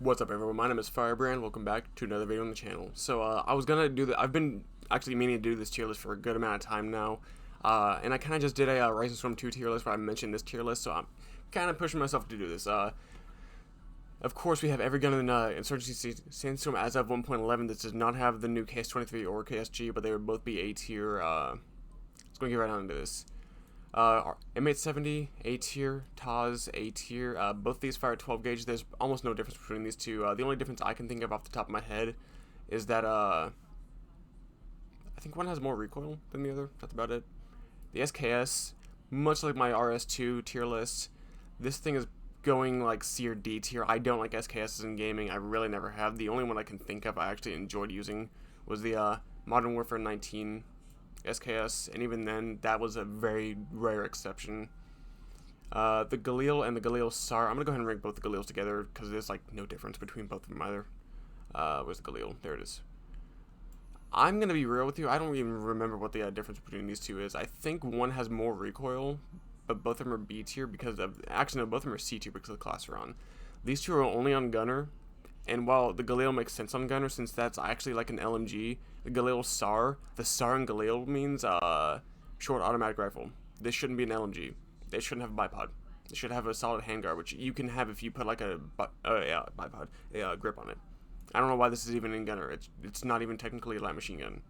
What's up, everyone? My name is Firebrand. Welcome back to another video on the channel. So, I was gonna do that. I've been actually meaning to do this tier list for a good amount of time now. And I kind of just did a Rising Storm 2 tier list where I mentioned this tier list, so I'm kind of pushing myself to do this. Of course, we have every gun in Insurgency Sandstorm as of 1.11. This does not have the new KS-23 or KSG, but they would both be A tier. Let's go get right on into this. M870, A tier, Taz, A tier. Both these fire 12 gauge. There's almost no difference between these two. The only difference I can think of off the top of my head is that I think one has more recoil than the other. That's about it. The SKS, much like my RS2 tier list, this thing is going like C or D tier. I don't like SKSs in gaming. I really never have. The only one I can think of I actually enjoyed using was the Modern Warfare 19 SKS, and even then, that was a very rare exception. The Galil and the Galil SAR, I'm gonna go ahead and rank both the Galils together because there's like no difference between both of them either. Where's the Galil? There it is. I'm gonna be real with you. I don't even remember what the difference between these two is. I think one has more recoil, but both of them are B tier because of. Actually, no, both of them are C tier because of the class they're on. These two are only on Gunner. And while the Galil makes sense on Gunner, since that's actually like an LMG, the Galil SAR, the SAR in Galil means short automatic rifle. This shouldn't be an LMG. They shouldn't have a bipod. They should have a solid handguard, which you can have if you put like a bipod, a grip on it. I don't know why this is even in Gunner. It's not even technically a light machine gun.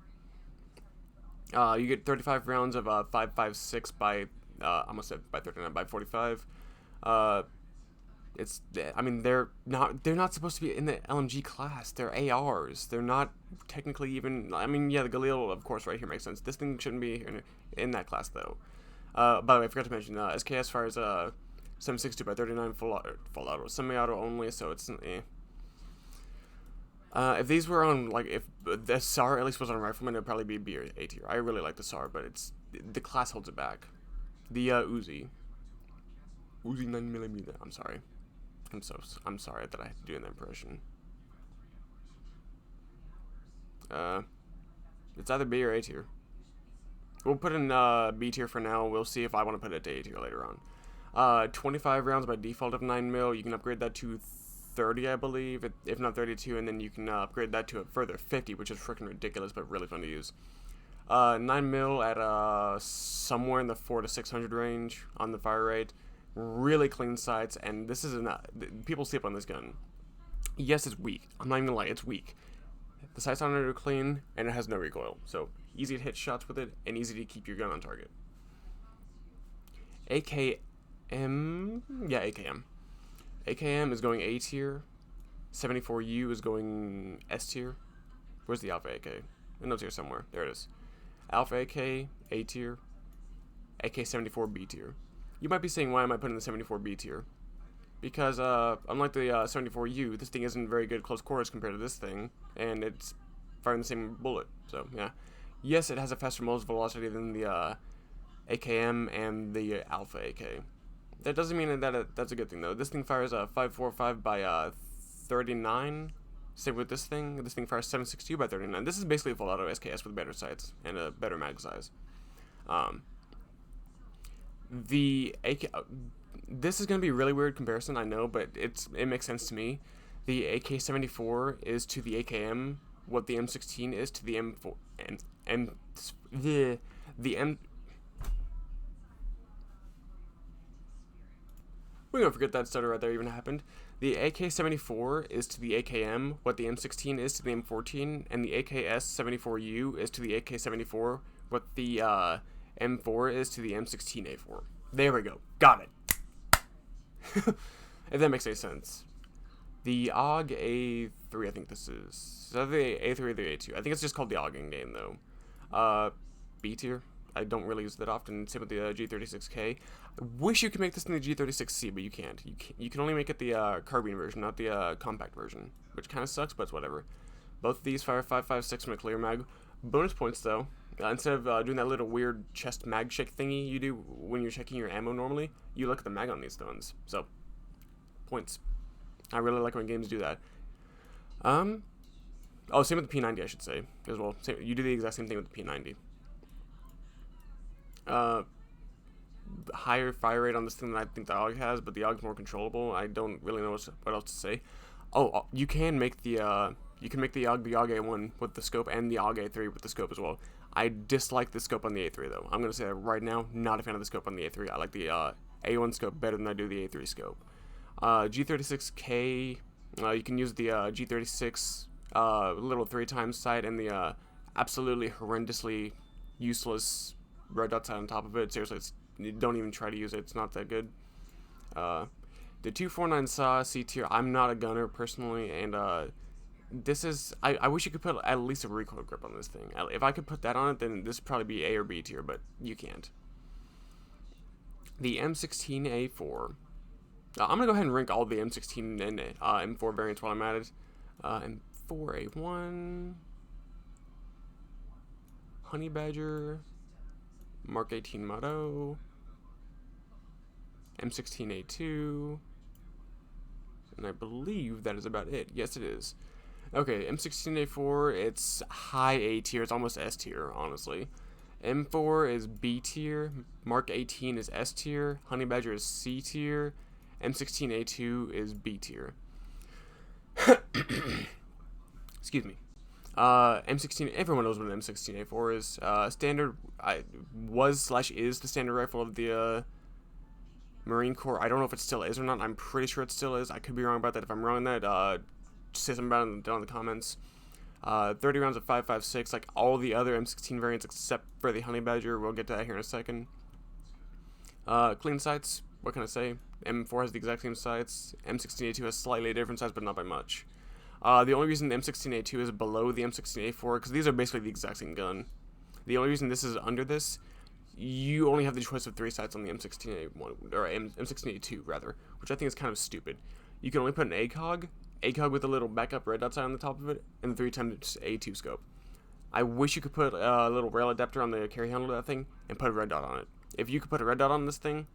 You get 35 rounds of 5.56 by I almost said by 39 by 45. I mean, they're not supposed to be in the LMG class. They're ARs. They're not technically even. I mean, yeah, the Galil, of course, right here makes sense. This thing shouldn't be in that class though. By the way, I forgot to mention SKS fires 7.62 by 39 full auto, semi-auto only, so it's if these were on, like, if the SAR at least was on Rifleman, it would probably be B or A tier. I really like the SAR, but the class holds it back. The Uzi 9mm. I'm sorry. I'm sorry that I had to do an impression. It's either B or A tier. We'll put in B tier for now. We'll see if I want to put it to A tier later on. 25 rounds by default of 9mm. You can upgrade that to 30, I believe, if not 32, and then you can upgrade that to a further 50, which is freaking ridiculous, but really fun to use. 9mm at somewhere in the 400 to 600 range on the fire rate. Really clean sights, and this is people sleep on this gun. Yes, it's weak. I'm not even gonna lie, it's weak. The sights on it are clean, and it has no recoil, so easy to hit shots with it, and easy to keep your gun on target. AKM, yeah, AKM. AKM is going A tier. 74U is going S tier. Where's the Alpha AK? The note's here somewhere. There it is. Alpha AK, A tier. AK-74 B tier. You might be saying, why am I putting the 74B tier? Because, unlike the 74U, this thing isn't very good close quarters compared to this thing, and it's firing the same bullet, so, yeah. Yes, it has a faster muzzle velocity than the AKM and the Alpha AK. That doesn't mean that that's a good thing, though. This thing fires 5.45 by 39. Same with this thing. This thing fires 7.62 by 39. This is basically a full auto SKS with better sights and a better mag size. The AK, this is going to be a really weird comparison, I know, but it makes sense to me. The AK-74 is to the AKM what the M16 is to the M4 and the M. We're gonna forget that stutter right there even happened. The AK-74 is to the AKM what the M16 is to the M14, and the AKS-74U is to the AK-74 what the M4 is to the M16A4. There we go. Got it. If that makes any sense. The AUG A3, I think this is that the A3 or the A2? I think it's just called the AUG in game though. B tier. I don't really use that often. Same with the G36K. I wish you could make this in the G36C, but you can't. You can only make it the carbine version, not the compact version, which kind of sucks, but it's whatever. Both of these fire 5.56 from a clear mag. Bonus points though. Instead of doing that little weird chest mag shake thingy you do when you're checking your ammo normally, you look at the mag on these guns. So, points. I really like when games do that. Oh, same with the P90, I should say, as well. You do the exact same thing with the P90. Higher fire rate on this thing than I think the AUG has, but the AUG's more controllable. I don't really know what else to say. Oh, you can make the AUG one with the scope and the AUG A3 with the scope as well. I dislike the scope on the A3 though. I'm gonna say that right now. Not a fan of the scope on the A3. I like the A1 scope better than I do the A3 scope. G36K. You can use the G36 little 3x sight and the absolutely horrendously useless red dot sight on top of it. Seriously, don't even try to use it. It's not that good. The 249 SAW C tier. I'm not a gunner personally, and this is. I wish you could put at least a recoil grip on this thing. If I could put that on it, then this would probably be A or B tier, but you can't. The M16A4. I'm gonna go ahead and rank all the M16 and M4 variants while I'm at it. M4A1, Honey Badger, Mark 18 Motto, M16A2, and I believe that is about it. Yes, it is. Okay, M16A4, it's high A tier. It's almost S tier, honestly. M4 is B tier. Mark 18 is S tier. Honey Badger is C tier. M16A2 is B tier. Excuse me. M16, everyone knows what an M16A4 is. Standard, is the standard rifle of the Marine Corps. I don't know if it still is or not. I'm pretty sure it still is. I could be wrong about that. If I'm wrong on that, say something about it down in the comments. 30 rounds of 5.56, like all the other M16 variants except for the Honey Badger. We'll get to that here in a second. Clean sights, what can I say? M4 has the exact same sights. M16A2 has slightly different sights, but not by much. The only reason the M16A2 is below the M16A4, because these are basically the exact same gun. The only reason this is under this, you only have the choice of 3 sights on the M16A1, or M16A2 rather, which I think is kind of stupid. You can only put an ACOG with a little backup red dot sight on the top of it, and 3x A2 scope. I wish you could put a little rail adapter on the carry handle of that thing and put a red dot on it. If you could put a red dot on this thing,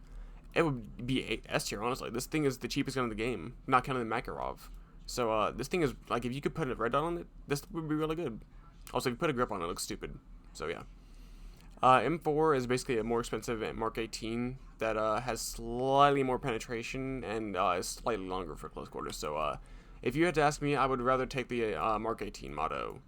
it would be S tier, honestly. This thing is the cheapest gun in the game, not counting the Makarov. So, this thing is, like, if you could put a red dot on it, this would be really good. Also, if you put a grip on it, it looks stupid. So, yeah. M4 is basically a more expensive Mark 18 that has slightly more penetration and is slightly longer for close quarters. So, if you had to ask me, I would rather take the Mark 18 Motto.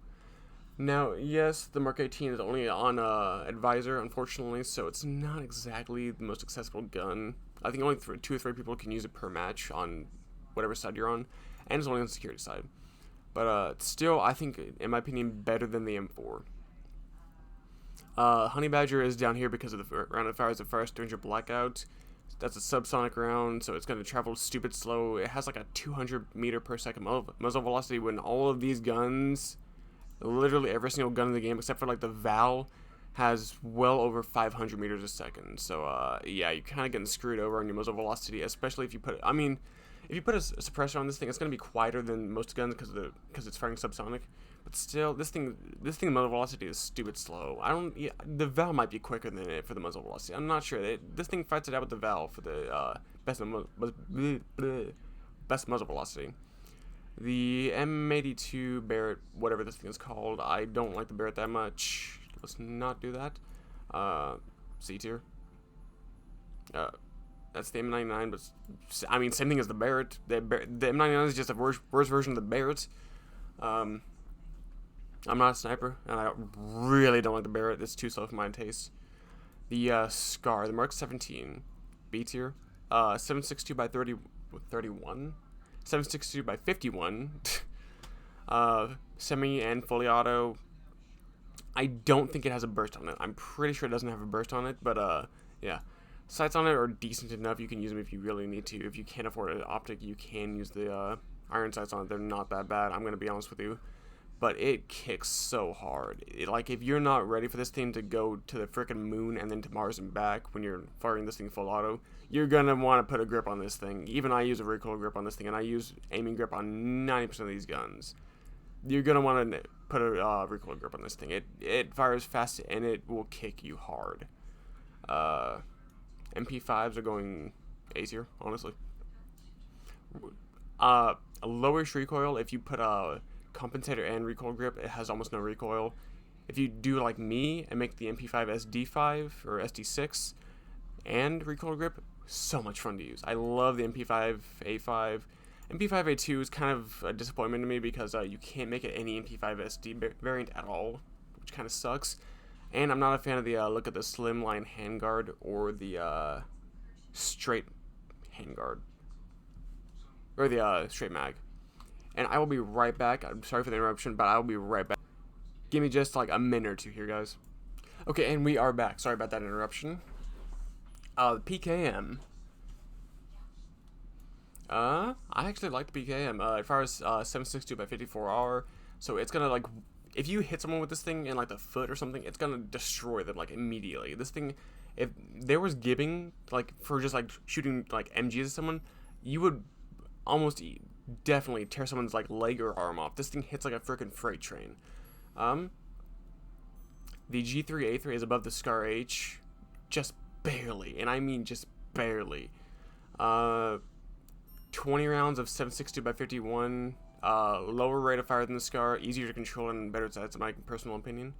Now, yes, the Mark 18 is only on Advisor, unfortunately, so it's not exactly the most accessible gun. I think only 2 or 3 people can use it per match on whatever side you're on, and it's only on the security side. But still, I think, in my opinion, better than the M4. Honey Badger is down here because of the round it fires a fire extinguisher blackout. That's a subsonic round, so it's going to travel stupid slow. It has like a 200 meter per second muzzle velocity when all of these guns, literally every single gun in the game except for like the Val, has well over 500 meters a second. So yeah, you're kind of getting screwed over on your muzzle velocity, especially if you put if you put a suppressor on this thing, it's going to be quieter than most guns because it's firing subsonic. But still, this thing muzzle velocity is stupid slow. The Val might be quicker than it for the muzzle velocity. I'm not sure. This thing fights it out with the Val for the best muzzle velocity. The M82 Barrett, whatever this thing is called, I don't like the Barrett that much. Let's not do that. C tier. That's the M99, but I mean, same thing as the Barrett. The M99 is just a worse version of the Barrett. I'm not a sniper, and I really don't like the Barrett. It's too slow for my taste. The Scar, the Mark 17, B tier. 7.62 by 31. 7.62 by 51. Semi and fully auto. I don't think it has a burst on it. I'm pretty sure it doesn't have a burst on it, but yeah. Sights on it are decent enough. You can use them if you really need to. If you can't afford an optic, you can use the iron sights on it. They're not that bad, I'm going to be honest with you. But it kicks so hard. Like, if you're not ready for this thing to go to the frickin' moon and then to Mars and back when you're firing this thing full auto, you're going to want to put a grip on this thing. Even I use a recoil grip on this thing, and I use aiming grip on 90% of these guns. You're going to want to put a recoil grip on this thing. It fires fast, and it will kick you hard. MP5s are going A tier, honestly. A lowish recoil, if you put a compensator and recoil grip, it has almost no recoil. If you do like me and make the MP5 SD5 or SD6 and recoil grip, so much fun to use. I love the MP5 A5, MP5A2 is kind of a disappointment to me because you can't make it any MP5 SD variant at all, which kind of sucks. And I'm not a fan of the look at the slimline handguard or the straight handguard or the straight mag. And I will be right back. I'm sorry for the interruption, but I will be right back. Give me just like a minute or two here, guys. Okay, and we are back. Sorry about that interruption. The PKM. I actually like the PKM. It fires 762 by 54R, so it's gonna like, if you hit someone with this thing in like the foot or something, it's gonna destroy them like immediately. This thing, if there was gibbing like for just like shooting like MGs at someone, you would almost definitely tear someone's like leg or arm off. This thing hits like a freaking freight train. The G3A3 is above the Scar H, just barely, and I mean just barely. 20 rounds of 762 by 51, lower rate of fire than the Scar, easier to control and better sights, in my personal opinion.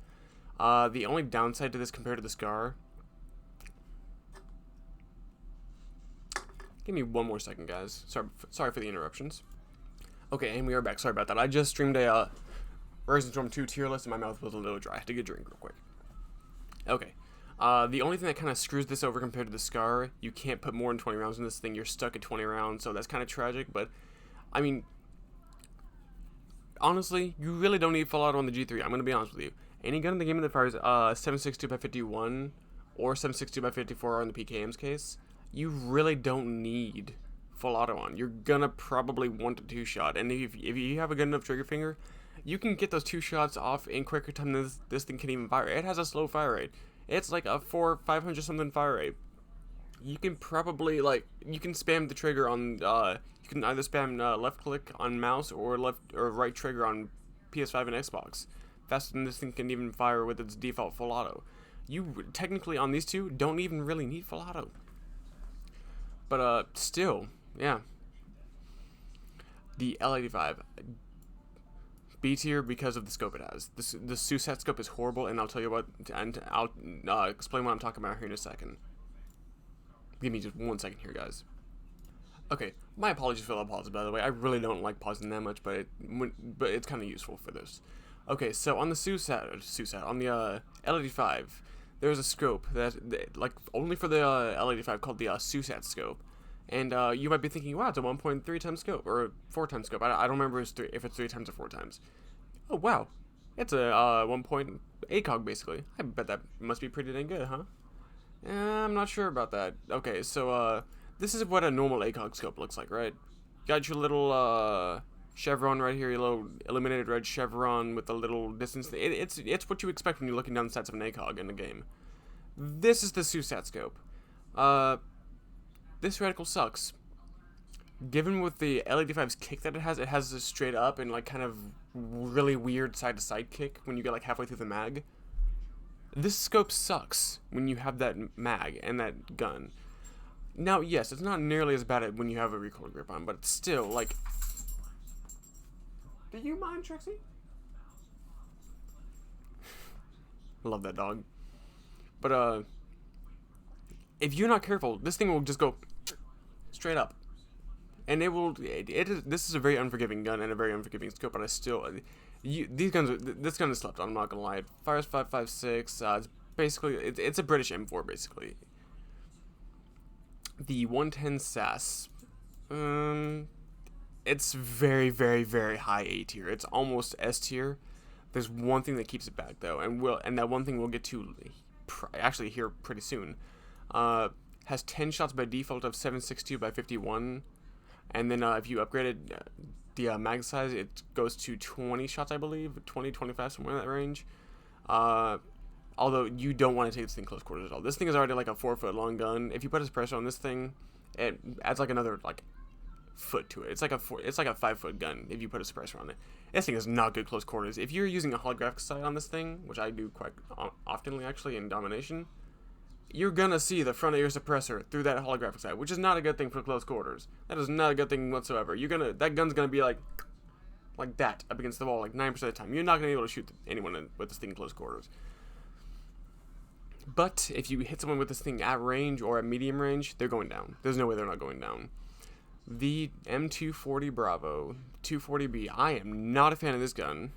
The only downside to this compared to the Scar. Give me one more second, guys. Sorry for the interruptions. Okay, and we are back. Sorry about that. I just streamed a Sandstorm 2 tier list and my mouth was a little dry. I had to get a drink real quick. Okay. The only thing that kind of screws this over compared to the Scar, you can't put more than 20 rounds in this thing. You're stuck at 20 rounds, so that's kind of tragic. But, I mean, honestly, you really don't need Fallout on the G3. I'm going to be honest with you. Any gun in the game that fires 762 by 51 or 762 by 54 in the PKM's case, you really don't need full auto on. You're going to probably want a 2-shot. And if you have a good enough trigger finger, you can get those 2 shots off in quicker time than this thing can even fire. It has a slow fire rate. It's like a 500 something fire rate. You can probably you can spam the trigger on you can either spam left click on mouse or left or right trigger on PS5 and Xbox faster than this thing can even fire with its default full auto. You technically on these two don't even really need full auto. But still, yeah. The L85 B tier because of the scope it has. The SUSAT scope is horrible, and I'll tell you what, and I'll explain what I'm talking about here in a second. Give me just 1 second here, guys. Okay, my apologies for the pause, by the way. I really don't like pausing that much, but it's kind of useful for this. Okay, so on the SUSAT on the L85, there's a scope that like only for the L85 called the SUSAT scope. And you might be thinking, wow, it's a 1.3 times scope, or a 4 times scope. I don't remember if it's 3 times or 4 times. Oh, wow. It's a 1 ACOG, basically. I bet that must be pretty dang good, huh? I'm not sure about that. Okay, so this is what a normal ACOG scope looks like, right? Got your little chevron right here, your little illuminated red chevron with a little distance. It's what you expect when you're looking down the sights of an ACOG in the game. This is the SUSAT scope. This reticle sucks. Given with the L85's kick that it has a straight up and like kind of really weird side to side kick when you get like halfway through the mag. This scope sucks when you have that mag and that gun. Now, yes, it's not nearly as bad when you have a recoil grip on, but it's still like. Do you mind, Trixie? Love that dog. But if you're not careful, this thing will just go straight up, and it will. This is a very unforgiving gun and a very unforgiving scope, but I still, this gun is slept on. I'm not gonna lie. It fires 5.56. It's basically it's a British M4 basically. The 110 SAS, it's very very very high A tier. It's almost S tier. There's one thing that keeps it back though, and that one thing we'll get to actually here pretty soon. Has 10 shots by default of 7.62 by 51, and then if you upgraded the mag size, it goes to 20 shots, I believe, 20, 25, somewhere in that range. Although you don't want to take this thing close quarters at all. This thing is already like a 4-foot long gun. If you put a suppressor on this thing, it adds like another like foot to it. It's like a 5-foot gun if you put a suppressor on it. This thing is not good close quarters. If you're using a holographic sight on this thing, which I do quite often actually in domination, you're gonna see the front of your suppressor through that holographic sight, which is not a good thing for close quarters. That is not a good thing whatsoever. That gun's gonna be like that up against the wall like 9% of the time. You're not gonna be able to shoot anyone with this thing in close quarters. But if you hit someone with this thing at range or at medium range, they're going down. There's no way they're not going down. The M240 Bravo 240B. I am not a fan of this gun.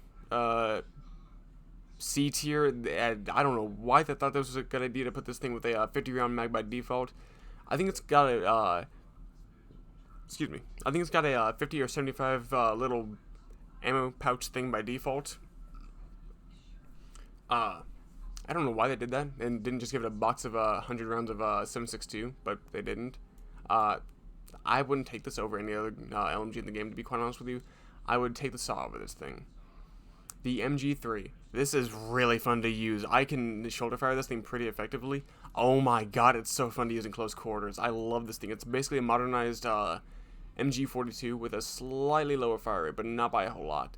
C tier. I don't know why they thought this was a good idea to put this thing with a 50 round mag by default. I think it's got a excuse me. I think it's got a 50 or 75 little ammo pouch thing by default. I don't know why they did that and didn't just give it a box of 100 rounds of 7.62, but they didn't. I wouldn't take this over any other LMG in the game, to be quite honest with you. I would take the SAW over this thing. The MG3. This is really fun to use. I can shoulder fire this thing pretty effectively. Oh my god, it's so fun to use in close quarters. I love this thing. It's basically a modernized MG42 with a slightly lower fire rate, but not by a whole lot.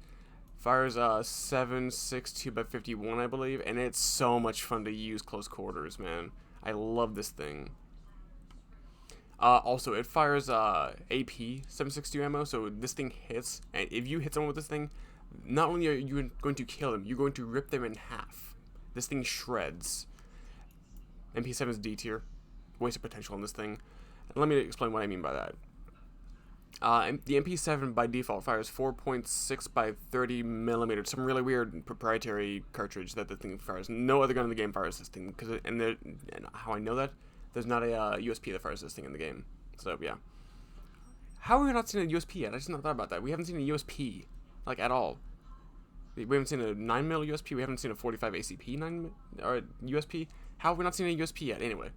Fires 7.62 by 51, I believe, and it's so much fun to use close quarters, man. I love this thing. Also, it fires AP 7.62 ammo, so this thing hits, and if you hit someone with this thing, not only are you going to kill them, you're going to rip them in half. This thing shreds. MP7 is D tier. Waste of potential on this thing. And let me explain what I mean by that. The MP7 by default fires 4.6 by 30 millimeters. Some really weird proprietary cartridge that the thing fires. No other gun in the game fires this thing. And how I know that, there's not a USP that fires this thing in the game. So yeah. How have we not seen a USP yet? I just not thought about that. We haven't seen a USP, like, at all. We haven't seen a 9mm USP. We haven't seen a 45 ACP 9 or USP. How have we not seen a USP yet? Anyway.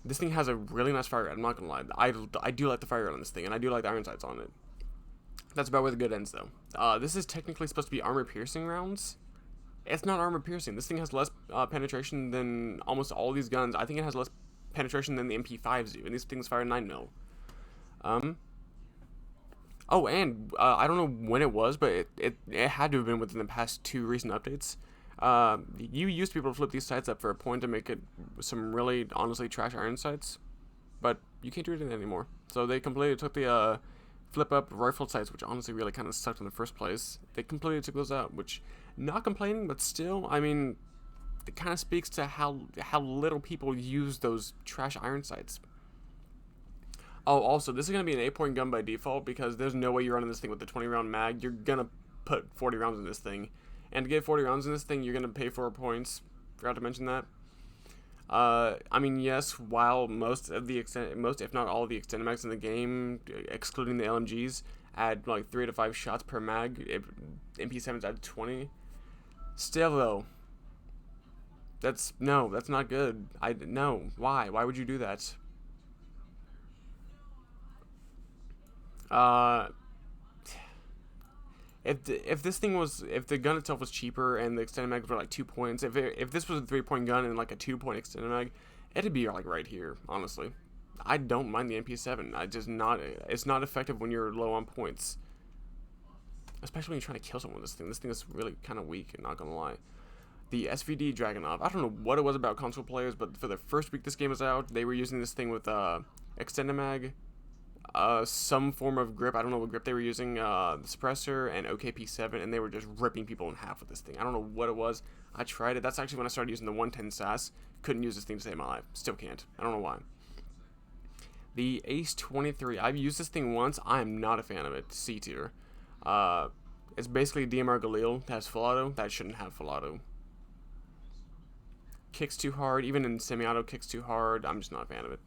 This thing has a really nice fire rate, I'm not gonna lie. I do like the fire rate on this thing, and I do like the iron sights on it. That's about where the good ends, though. This is technically supposed to be armor-piercing rounds. It's not armor-piercing. This thing has less penetration than almost all these guns. I think it has less penetration than the MP5s do, and these things fire 9mm. Oh, and I don't know when it was, but it had to have been within the past 2 recent updates. You used to be able to flip these sights up for a point to make it some really, honestly, trash iron sights, but you can't do it anymore. So they completely took the flip-up rifle sights, which honestly really kind of sucked in the first place. They completely took those out, which, not complaining, but still, I mean, it kind of speaks to how little people use those trash iron sights. Oh, also, this is going to be an 8-point gun by default, because there's no way you're running this thing with the 20-round mag. You're going to put 40 rounds in this thing. And to get 40 rounds in this thing, you're going to pay 4 points. Forgot to mention that. I mean, yes, while most, if not all of the extended mags in the game, excluding the LMGs, add like 3 to 5 shots per mag, if MP7s add 20. Still, though, that's not good. No, why? Why would you do that? If the gun itself was cheaper and the extended mags were like 2 points, if this was a 3-point gun and like a 2-point extended mag, it'd be like right here, honestly. I don't mind the MP7. It's not effective when you're low on points. Especially when you're trying to kill someone with this thing. This thing is really kind of weak, not gonna lie. The Svd Dragon. I don't know what it was about console players, but for the first week this game was out, they were using this thing with extended mag, some form of grip. I don't know what grip they were using, the suppressor and OKP7, and they were just ripping people in half with this thing. I don't know what it was. I tried it. That's actually when I started using the 110 SAS. Couldn't use this thing to save my life. Still can't. I don't know why. The Ace 23. I've used this thing once. I am not a fan of it. C tier. It's basically DMR Galil that has full auto. That shouldn't have full auto. Kicks too hard. Even in semi-auto, kicks too hard. I'm just not a fan of it.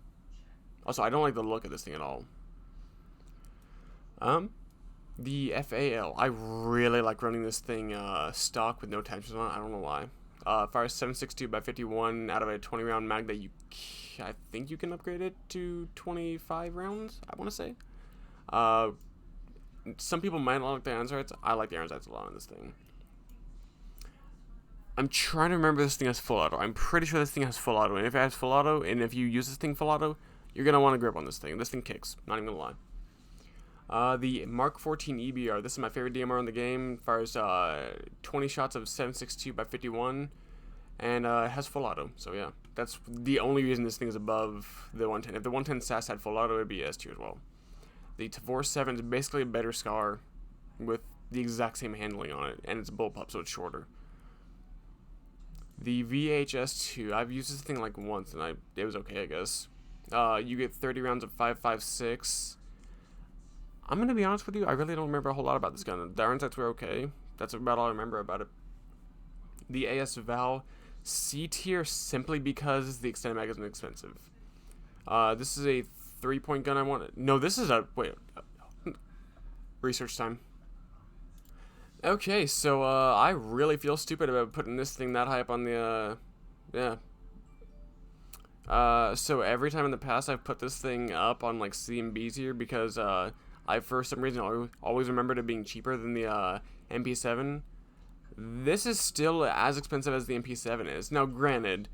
Also, I don't like the look of this thing at all. The FAL. I really like running this thing stock with no tensions on it. I don't know why. Fires 7.62 by 51 out of a 20-round mag that I think you can upgrade it to 25 rounds, I want to say. Some people might not like the iron sights. I like the iron sights a lot on this thing. I'm trying to remember this thing has full auto. I'm pretty sure this thing has full auto. And if it has full auto, and if you use this thing full auto, you're going to want to grip on this thing. This thing kicks. Not even going to lie. The Mark 14 EBR. This is my favorite DMR in the game. Fires 20 shots of 7.62 by 51. And has full auto. So yeah, that's the only reason this thing is above the 110. If the 110 SAS had full auto, it would be S tier as well. The Tavor 7 is basically a better SCAR with the exact same handling on it. And it's a bullpup, so it's shorter. The VHS2. I've used this thing like once, and it was okay, I guess. You get 30 rounds of 5.56. I'm gonna be honest with you, I really don't remember a whole lot about this gun. The iron sights were okay. That's about all I remember about it. The AS Val C tier simply because the extended mag isn't expensive. This is a 3-point gun I want. No, this is a research time. Okay, so I really feel stupid about putting this thing that high up on the yeah. So every time in the past I've put this thing up on like C and B tier because I for some reason always remembered it being cheaper than the MP7. This is still as expensive as the MP7 is. Now, granted,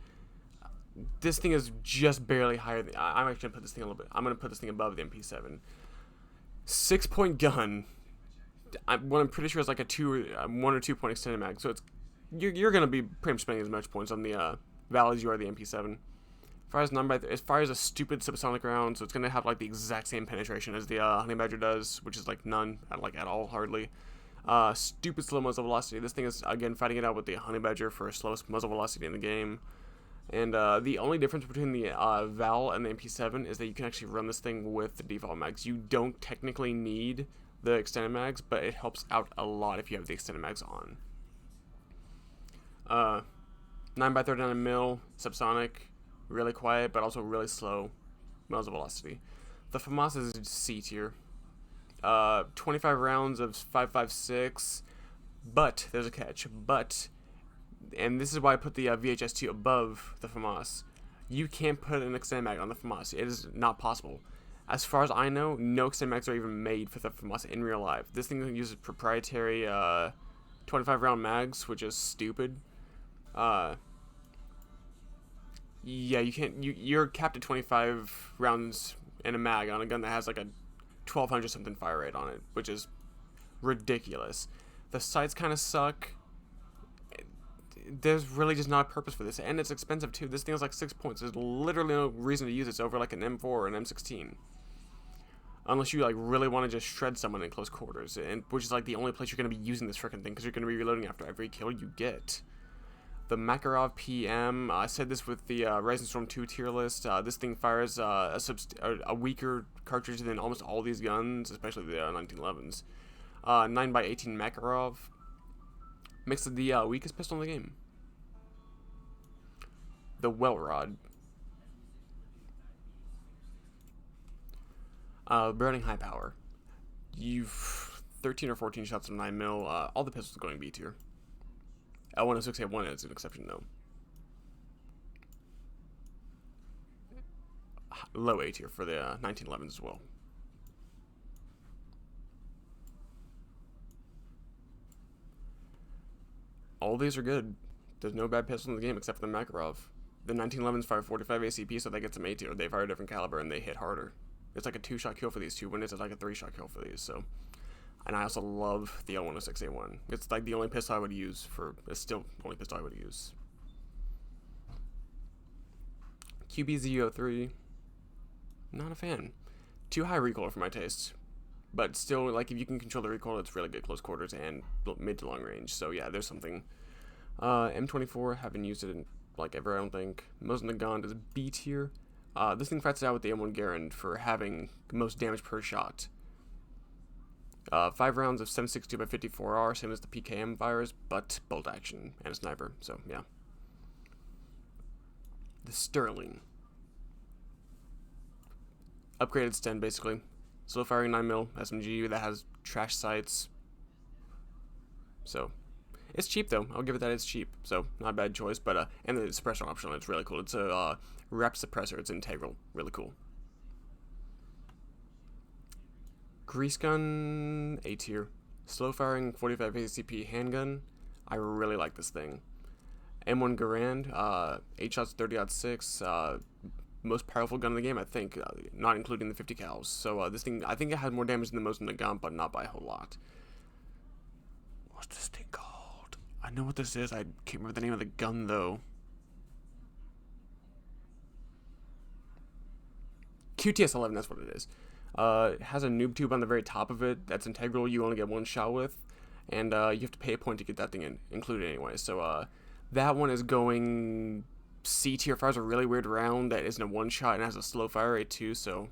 this thing is just barely higher. I'm actually gonna put this thing a little bit. I'm gonna put this thing above the MP7. 6-point gun. What I'm pretty sure is like a 1 or 2 point extended mag. So it's you're gonna be pretty much spending as much points on the Val as you are the MP7. As far as a stupid subsonic round, so it's gonna have like the exact same penetration as the Honey Badger does, which is like none, at all, hardly. Stupid slow muzzle velocity. This thing is again fighting it out with the Honey Badger for slowest muzzle velocity in the game. And the only difference between the Val and the MP7 is that you can actually run this thing with the default mags. You don't technically need the extended mags, but it helps out a lot if you have the extended mags on. 9x39mm subsonic, really quiet, but also really slow muzzle velocity. The FAMAS is C tier. 25 rounds of 5.56, but there's a catch. And this is why I put the VHS2 above the FAMAS. You can't put an extended mag on the FAMAS. It is not possible. As far as I know, no extended mags are even made for the FAMAS in real life. This thing uses proprietary 25 round mags, which is stupid. Yeah, you can't. You're capped at 25 rounds in a mag on a gun that has like a 1200 something fire rate on it, which is ridiculous. The sights kind of suck. There's really just not a purpose for this, and it's expensive too. This thing is like 6 points. There's literally no reason to use it. It's over like an M4 or an M16, unless you like really want to just shred someone in close quarters, and which is like the only place you're going to be using this freaking thing because you're going to be reloading after every kill you get. The Makarov Pm, I said this with the Sandstorm 2 tier list. This thing fires a weaker cartridge than almost all these guns, especially the 1911s. 9x18 Makarov makes it the weakest pistol in the game. The Well Rod. Burning high power. You've 13 or 14 shots of 9mm. All the pistols going B tier. L106A1 is an exception though. Low A tier for the 1911s as well. All these are good. There's no bad pistol in the game except for the Makarov. The 1911s fire 45 ACP, so they get some A tier. They fire a different caliber and they hit harder. It's like a 2-shot kill for these two, when it's like a 3-shot kill for these. So, and I also love the L106A1. It's like the only pistol I would use for. It's still the only pistol I would use. QBZ03. Not a fan. Too high recoil for my taste. But still, like, if you can control the recoil, it's really good close quarters and mid to long range. So yeah, there's something. M24, haven't used it in like ever, I don't think. Mosin Nagant is B tier. This thing fights it out with the M1 Garand for having the most damage per shot. 5 rounds of 7.62x54R, same as the PKM fires, but bolt action and a sniper. So yeah. The Sterling. Upgraded Sten, basically. Slow firing 9mm SMG that has trash sights. So, it's cheap though. I'll give it that it's cheap. So, not a bad choice. But and the suppressor option, it's really cool. It's a wrap suppressor. It's integral. Really cool. Grease gun, A tier. Slow firing 45 ACP handgun. I really like this thing. M1 Garand, 8 shots 30-06. Most powerful gun in the game, I think, not including the 50 cals. So this thing, I think it had more damage than the Mosin Nagant, but not by a whole lot. What's this thing called? I know what this is. I can't remember the name of the gun though. QTS-11, that's what it is. It has a noob tube on the very top of it. That's integral. You only get one shot with, and you have to pay a point to get that thing included anyway. So that one is going C tier fires a really weird round that isn't a one shot and has a slow fire rate too. So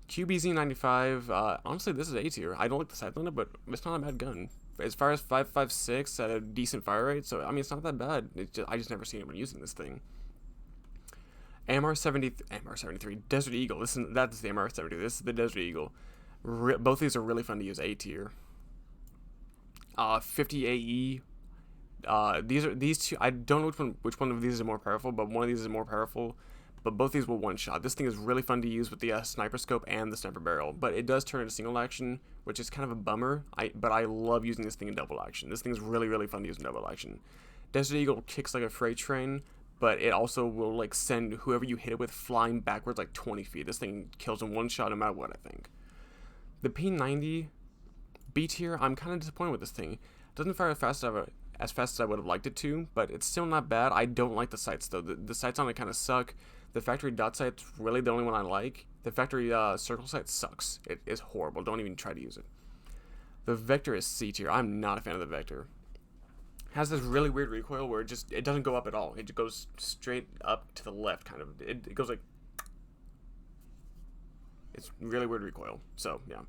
QBZ95, honestly, this is A tier. I don't like the sight limit, but it's not a bad gun. As far as 5.56 at a decent fire rate, so I mean, it's not that bad. I just never seen anyone using this thing. AMR-73, Desert Eagle. That's the AMR-70. This is the Desert Eagle. Both these are really fun to use. A tier. 50 AE. These two. I don't know which one of these is more powerful, but one of these is more powerful. But both these will one shot. This thing is really fun to use with the sniper scope and the sniper barrel, but it does turn into single action, which is kind of a bummer. But I love using this thing in double action. This thing is really, really fun to use in double action. Desert Eagle kicks like a freight train, but it also will like send whoever you hit it with flying backwards like 20 feet. This thing kills in one shot no matter what, I think. The P90 B tier, I'm kind of disappointed with this thing. It doesn't fire as fast as I would have liked it to, but it's still not bad. I don't like the sights though. The sights on it kind of suck. The factory dot sight's really the only one I like. The factory circle sight sucks. It is horrible. Don't even try to use it. The Vector is C tier. I'm not a fan of the Vector. Has this really weird recoil where it doesn't go up at all. It goes straight up to the left, kind of. It goes like... It's really weird recoil. So, yeah.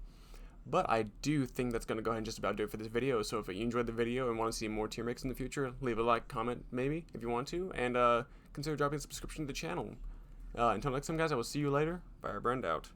But I do think that's going to go ahead and just about do it for this video. So if you enjoyed the video and want to see more tier mix in the future, leave a like, comment, maybe, if you want to. And consider dropping a subscription to the channel. Until next time, guys, I will see you later. Firebrand out.